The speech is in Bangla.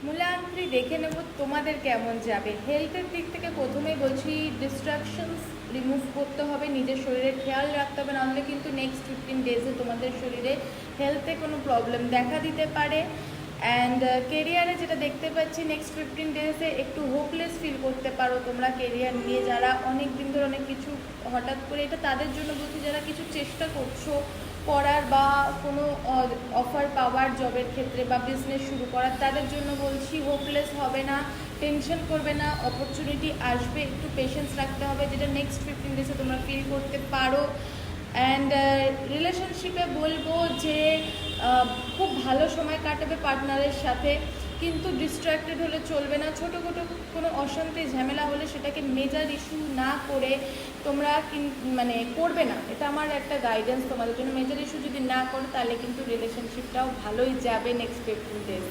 মূলান্ত্রী দেখে নেব তোমাদের কেমন যাবে। হেলথের দিক থেকে প্রথমেই বলছি ডিস্ট্রাকশনস রিমুভ করতে হবে, নিজের শরীরের খেয়াল রাখতে হবে, নাহলে কিন্তু নেক্সট 15 ডেজে তোমাদের শরীরে হেলথে কোনো প্রবলেম দেখা দিতে পারে। অ্যান্ড কেরিয়ারে যেটা দেখতে পাচ্ছি নেক্সট 15 ডেজে একটু হোপলেস ফিল করতে পারো তোমরা কেরিয়ার নিয়ে, যারা অনেক দিন ধরে অনেক কিছু হঠাৎ করে, এটা তাদের জন্য বলছি যারা কিছু চেষ্টা করছো করার বা কোনো অফার পাওয়ার জবের ক্ষেত্রে বা বিজনেস শুরু করার, তাদের জন্য বলছি হোপলেস হবে না, টেনশন করবে না, অপরচুনিটি আসবে, একটু পেশেন্স রাখতে হবে, যেটা নেক্সট 15 ডেজে তোমরা ফিল করতে পারো। অ্যান্ড রিলেশনশিপে বলবো যে খুব ভালো সময় কাটাবে পার্টনারের সাথে, কিন্তু ডিস্ট্র্যাক্টেড হলে চলবে না। ছোটো খাটো কোনো অশান্তি ঝামেলা হলে সেটাকে মেজর ইস্যু না করে তোমরা মানে করবে না, এটা আমার একটা গাইডেন্স তোমাদের জন্য। মেজর ইস্যু যদি না করো তাহলে কিন্তু রিলেশনশিপটাও ভালোই যাবে নেক্সট 15 ডেজ।